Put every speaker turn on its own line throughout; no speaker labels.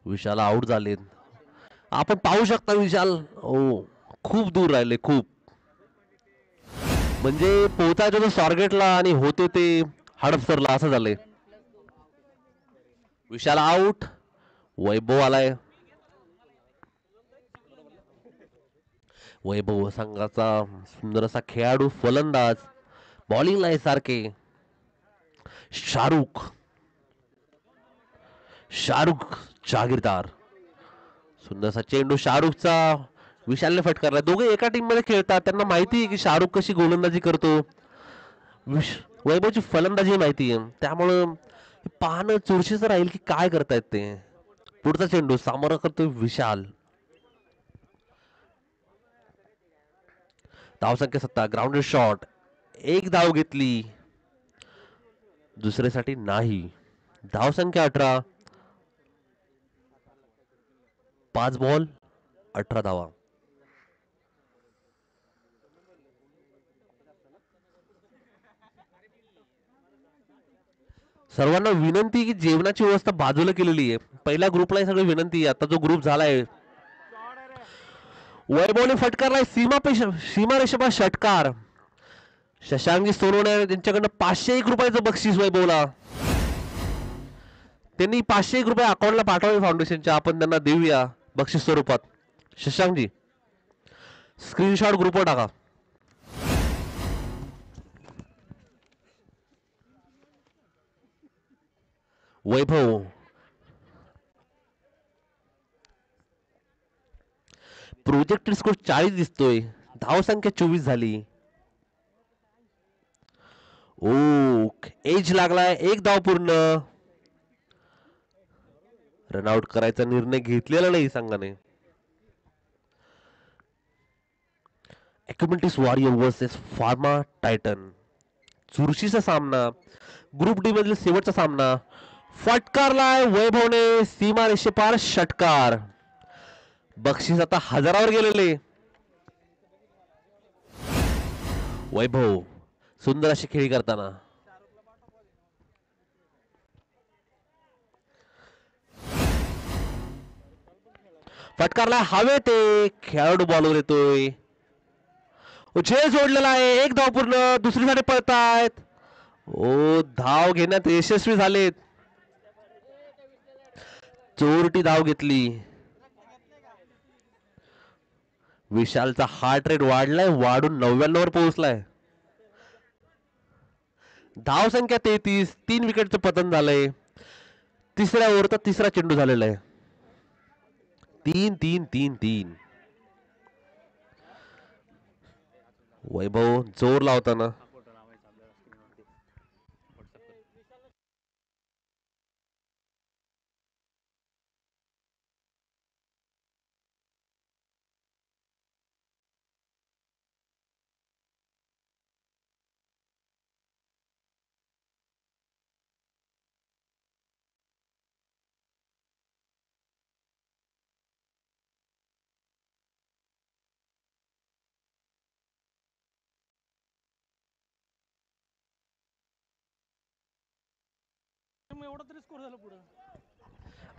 विशाल out झाले. आपण पाहू शकता विशाल खूप दूर राहिले खूप. म्हणजे पोहोचायचं होतं स्वारगेटला आणि होते ते हडपसरला असं झालंय. विशाल आउट. वैभव आलाय. वैभव संघाचा सुंदर असा खेळाडू फलंदाज. बॉलिंगला आहे सारखे. शाहरुख. शाहरुख जहागीरदार. सुंदरसा चेंडू शाहरुखचा. विशालने फटकारला. दोघे एका टीम मध्ये खेळतात. त्यांना माहिती आहे की शाहरुख कशी गोलंदाजी करतो. वैभवची फलंदाजी माहिती आहे. त्यामुळं पाहणं चुरशीचं राहील की काय करतायत ते. पुढचा चेंडू सामोरा करतोय विशाल. धावसंख्या 7. Grounded shot. एक धाव घेतली. दुसऱ्यासाठी नाही. धावसंख्या 18. 5 बॉल 18 धावा. सर्वांना विनंती की जेवणाची व्यवस्था बाजूला केलेली आहे. पहिल्या ग्रुपला सगळी विनंती आहे. आता जो ग्रुप झालाय. वैभवने फटकारलाय. सीमा रेषेपा षटकार. शशांकी सोनवणे यांच्याकडनं 501 रुपयाचं बक्षीस वैभवला. त्यांनी 501 रुपये अकाउंटला पाठवले फाउंडेशनच्या. आपण त्यांना देऊया बक्षीस स्वरूपात. शशांकजी स्क्रीनशॉट ग्रुपवर टाका. वैभव प्रोजेक्टेड स्कोर 40 दिसतोय. धावसंख्या 24 झाली. ओ एज लागलाय. एक धाव पूर्ण. रनआउट करायचा निर्णय घेतलेला नाही संघाने. ॲक्युमिलिटीज वॉरियर वर्सेस फार्मा टायटन. चुरशीचा सामना. ग्रुप डी मधील शेवटचा सामना. फटकारलाय वैभवने. सीमा रेषेपार षटकार. बक्षीस आता 1000वर गेलेले. वैभव सुंदर अशी खेळी करताना. फटकारलाय हवे ते. खेळाडू बॉलवर येतोय. झेल सोडलेला आहे. एक धाव पूर्ण. दुसरीसाठी पळतायत. धाव घेण्यात यशस्वी झालेत. चोरटी धाव घेतली. विशालचा हार्ट रेट वाढलाय. वाढून 99 वर पोहोचलाय. धाव संख्या 33. 3 विकेटचं पतन झालंय. तिसऱ्या ओव्हरचा तिसरा चेंडू झालेला आहे. 3-3-3-3. वैभव जोर लावताना.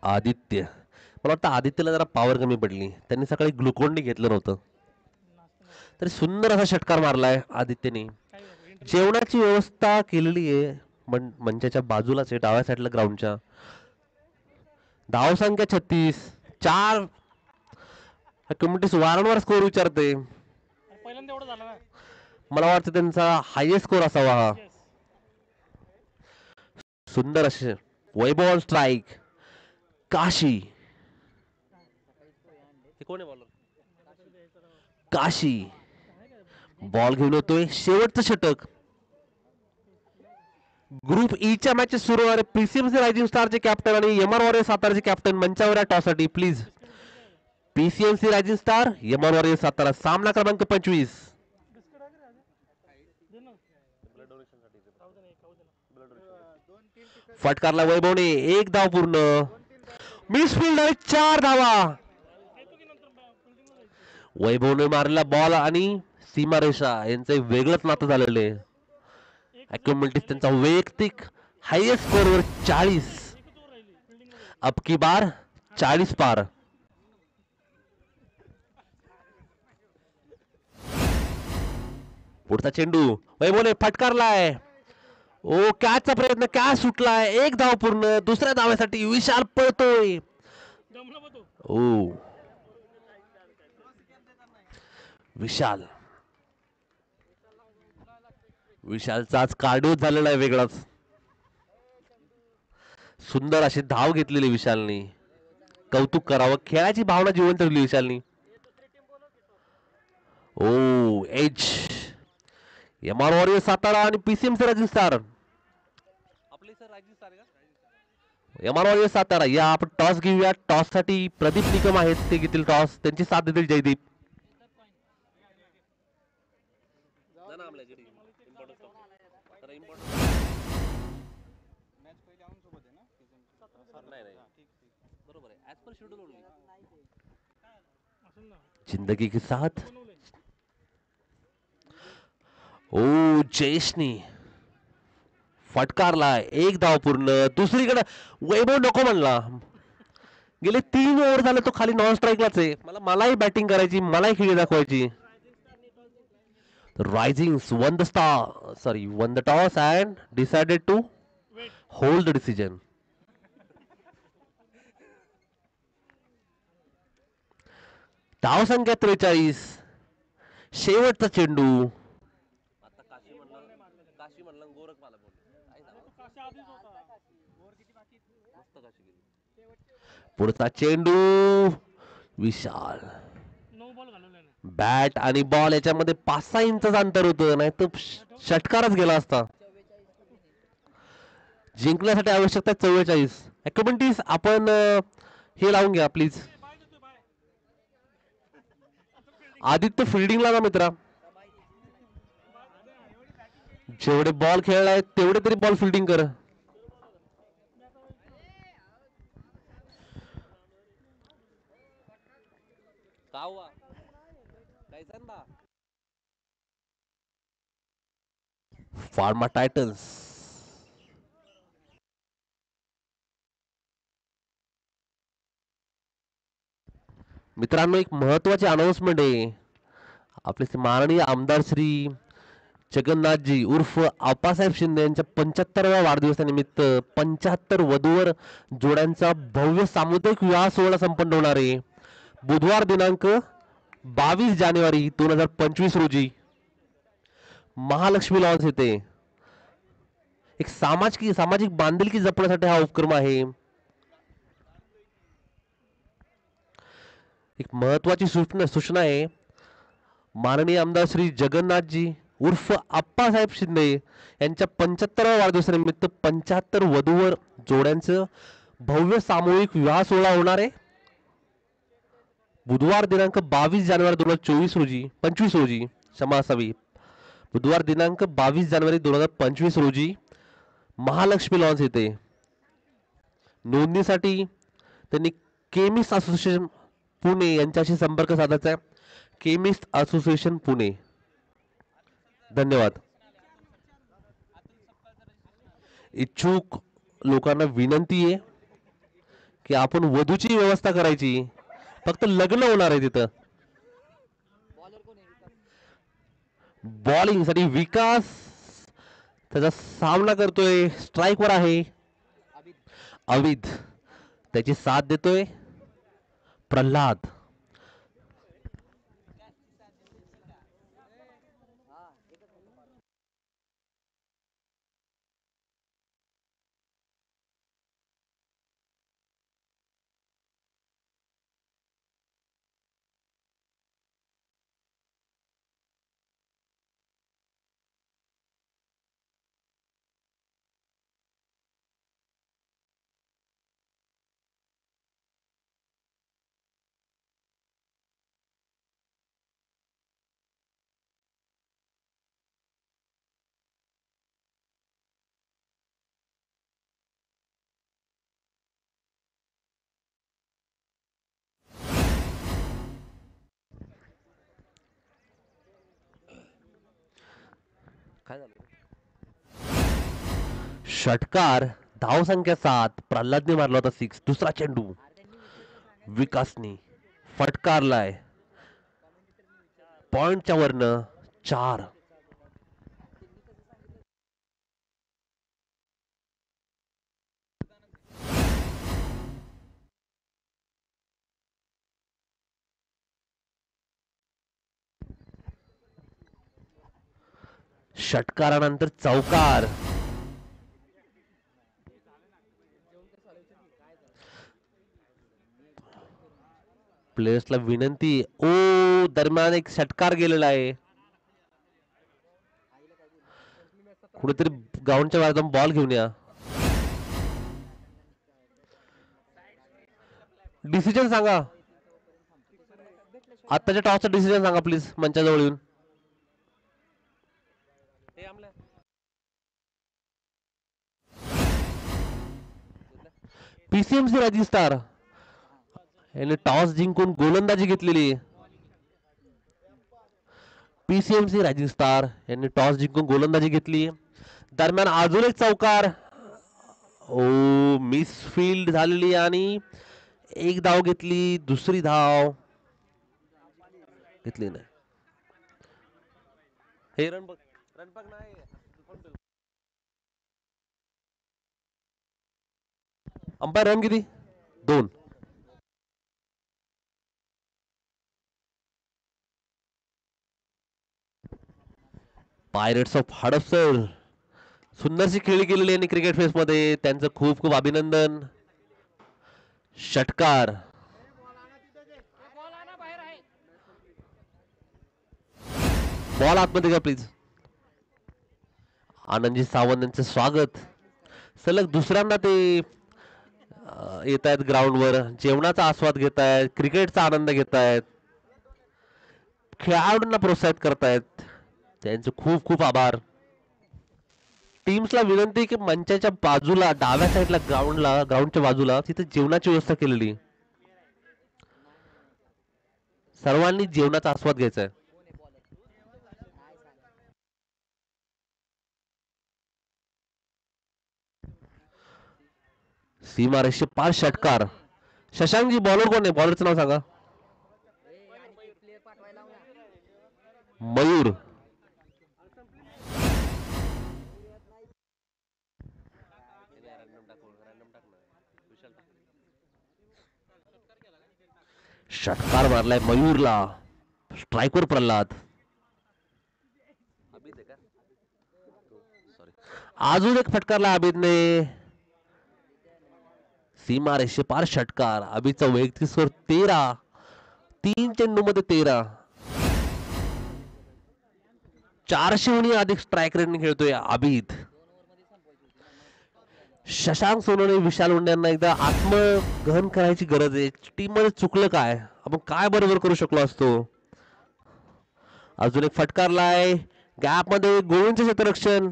आदित्य. मला वाटतं आदित्यला जरा पॉवर कमी पडली. त्यांनी सकाळी ग्लुकोन घेतलं नव्हतं. तरी सुंदर असा षटकार मारलाय आदित्यने. जेवणाची व्यवस्था केलेली आहे मंचाच्या बाजूलाच आहे. डाव्या साईडला ग्राउंडच्या. धाव संख्या 36. 4 कम्युनिटी वारंवार स्कोर विचारते. मला वाटतं त्यांचा हायएस्ट स्कोर असावा हा. सुंदर असे वैभव ऑन स्ट्राईक. काशी. कोण आहे बॉलर? काशी बॉल घेऊन येतोय. शेवटचं षटक. ग्रुप ई च्या मॅचेस सुरू होणारे पीसीएमसी रायझिंग स्टारचे कॅप्टन आणि एमआर वॉरियर साताराचे कॅप्टन मंचावर या टॉससाठी please. PCMC rising star, MR warrior Satara. सामना क्रमांक 25. फटकारला वैभवने. एक धाव पूर्ण. मिसफिल्ड आहे. 4 धावा. वैभवने मारलेला बॉल आणि सीमारेषा यांचं वेगळंच नातं झालेलं आहे. ॲक्युमिलिटीज त्यांचा वैयक्तिक हायएस्ट स्कोरवर 40. अब की बार 40 पार. पुढचा चेंडू वैभवने फटकारलाय. ओ कॅचचा प्रयत्न, कॅच सुटलाय. एक धाव पूर्ण. दुसऱ्या धावेसाठी विशाल पळतोय. ओ विशाल, विशालचा आज कार्डिओ झालेला आहे वेगळाच. सुंदर अशी धाव घेतलेली विशालनी. कौतुक करावं. खेळाची भावना जिवंत ठेवली विशालनी. ओ एज एमआर वॉरियर सातारा आणि पीसीएमसी रायझिंग स्टार. आपले सर रायझिंग स्टार का? MR warrior Satara. या आपण टॉस घेऊया. टॉस साठी प्रदीप निकम आहेत, ते घेतील टॉस. त्यांची साथ देतील जयदीप. जिंदगी की साथ. ओ जयेशनी फटकारलाय. एक धाव पूर्ण. दुसरीकडे वैभव नको म्हणला. गेले 3 ओव्हर झाले तो खाली नॉन स्ट्राईकलाच आहे. मलाही बॅटिंग करायची, मलाही खेळी दाखवायची. Rising won the won the toss and decided to hold the decision. धाव संख्या 43. शेवटचा चेंडू. पुढचा चेंडू. विशाल बॅट आणि बॉल याच्यामध्ये 5-6 इंचाचं अंतर होतं, नाही तर षटकारच गेला असता. जिंकण्यासाठी आवश्यकता 44. ॲक्युमेंटीस आपण हे लावून घ्या प्लीज. आदित्य फिल्डिंगला ना मित्रा. जेवढे बॉल खेळलाय तेवढे तरी बॉल फिल्डिंग कर. Pharma Titans. मित्रांनो, एक महत्वाची अनाउन्समेंट आहे. आपले माननीय आमदार श्री जगन्नाथजी उर्फ आप्पासाहेब शिंदे यांच्या 75व्या वाढदिवसानिमित्त 75 वधूवर जोड्यांचा भव्य सामुदायिक विवाह सोहळा संपन्न होणार आहे. बुधवार दिनांक 22 जानेवारी 2025 रोजी महालक्ष्मी लॉन्स येथे. एक सामाजिक बांधिलकी जपण्यासाठी हा उपक्रम आहे. एक महत्वाची सूचना आहे. माननीय आमदार श्री जगन्नाथजी उर्फ आप्पासाहेब शिंदे यांच्या 75व्या वाढदिवसानिमित्त 75 वधूवर जोड्यांचं भव्य सामूहिक विवाह सोहळा होणार आहे. बुधवार दिनांक 22 जानेवारी 2024 रोजी 25 रोजी क्षमा असावी. बुधवार दिनांक 22 जानेवारी 2025 रोजी महालक्ष्मी लॉन्स येथे. नोंदणीसाठी त्यांनी केमिस्ट असोसिएशन पुणे यांच्याशी संपर्क साधायचा आहे. Chemist association Pune. धन्यवाद. इच्छुक लोकांना विनंती आहे की आपण वधूची व्यवस्था करायची. फक्त लग्न होणार आहे तिथं. बॉलिंग साठी विकास त्याचा सामना करतोय. स्ट्राइक वर आहे अविद. त्याची साथ देतोय प्रल्हाद. षटकार. धाव संख्या 7. प्रल्हादने मारला होता 6. दुसरा चेंडू. विकासनी फटकारलाय पॉइंटच्या वरनं 4. षटकारानंतर चौकार. प्लेयर्सला विनंती. ओ दरम्यान एक षटकार गेलेला आहे. कुठेतरी ग्राउंडच्या बाहेर बॉल घेऊन या. डिसिजन सांगा. आताच्या टॉसचा डिसिजन सांगा प्लीज मंचाजवळ येऊन. पीसीएमसी राजस्थान याने टॉस जिंकून गोलंदाजी घेतलेली. पीसीएमसी राजस्थान यांनी टॉस जिंकून गोलंदाजी घेतली. दरम्यान अजून एक चौकार. ओ मिसफील्ड झालेली आणि एक धाव घेतली. दुसरी धाव घेतली नाही. हे रन बघ नाही. अंपायर रन किती? 2. पायरेट्स ऑफ हडपसर सुंदरशी खेळी केलेली आहे क्रिकेट फेस मध्ये. त्यांचं खूप खूप अभिनंदन. षटकार. बॉल आतमध्ये घ्या प्लीज. आनंदजी सावंत यांचं स्वागत. सलग दुसऱ्यांदा ते येत आहेत ग्राउंडवर. जेवणाचा आस्वाद घेत आहेत. क्रिकेटचा आनंद घेत आहेत. खेळाडूंना प्रोत्साहित करतायत. त्यांचे खूप खूप आभार. टीम्सला विनंती की मंचाच्या बाजूला डाव्या साईडला ग्राउंडच्या बाजूला तिथे जेवणाची व्यवस्था केलेली. सर्वांनी जेवणाचा आस्वाद घ्यायचा आहे. सीमा रेषे पार षटकार. शशांकजी बॉलर कोण आहे? बॉलरचं नाव सांगा. मयूर. षटकार मारलाय मयूरला. स्ट्रायकर प्रल्हाद. अजून एक फटकारला अभिदने. सीमा रेषे पार षटकार. अभिचा वैयक्तिक स्कोर 13. 3 चेंडूमध्ये 13. 400 अधिक स्ट्राईक रेटने खेळतोय अभिद. शशांक सोनवणे विशाल उंड्यांना एकदा आत्मगहन करायची गरज आहे. टीम मध्ये चुकलं काय? आपण काय बरोबर करू शकलो असतो? अजून एक फटकारलाय. गॅप मध्ये गोविंदचे क्षेत्ररक्षण.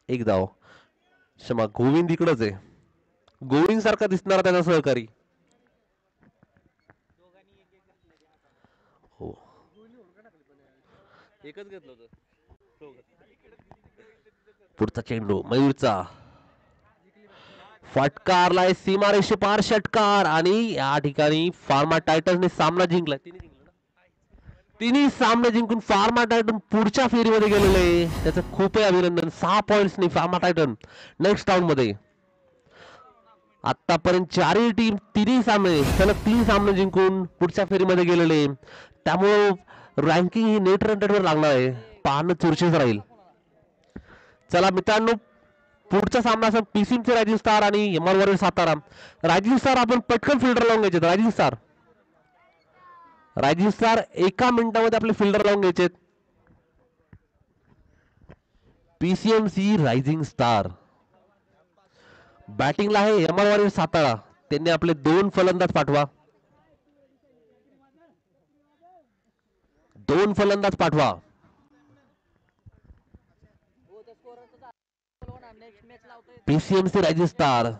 एक धाव. क्षमा गोविंद इकडच आहे. गोविंद सारखा दिसणारा त्याचा सहकारी. हो एकच घेतलं होतं. पुढचा चेंडू मयूरचा. फटकारलाय सीमारेषे पार षटकार. आणि या ठिकाणी फार्मा टायटन्सने सामना जिंकला. तिन्ही सामने जिंकून फार्मा टायटन पुढच्या फेरीमध्ये गेलेले. त्याचं खूप अभिनंदन. 6 पॉइंट्सनी फार्मा टायटन नेक्स्ट राऊंड मध्ये. आतापर्यंत 4ही टीम तिन्ही सामने सलग 3 सामने जिंकून पुढच्या फेरीमध्ये गेलेले. त्यामुळे रँकिंग ही नेट रन रेटवर लागणार आहे. पाहणं चुरशीच राहील. चला मित्रांनो पुढचा सामना असेल पीसीएमसी राजस्थान आणि एमआर वॉरियर सातारा. राजस्थान आपण पटकन फिल्डर लावून घ्यायचे. राजस्थान 1 मिनिटामध्ये आपले फिल्डर लावून घ्यायचे. पीसीएमसी रायझिंग स्टार बॅटिंगला आहे. एमआर वॉरियर सातारा त्यांनी आपले 2 फलंदाज पाठवा. 2 फलंदाज पाठवा. पीसीएमसी राजस्थान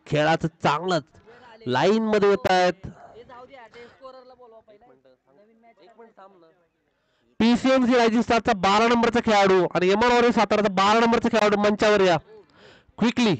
खेळाचं चांगलंच लाईन मध्ये येत आहेत. पीसीएमसी राजस्थानचा 12 नंबरचा खेळाडू आणि एमआर वॉरियर साताराचा 12 नंबरचा खेळाडू मंचावर या क्विकली.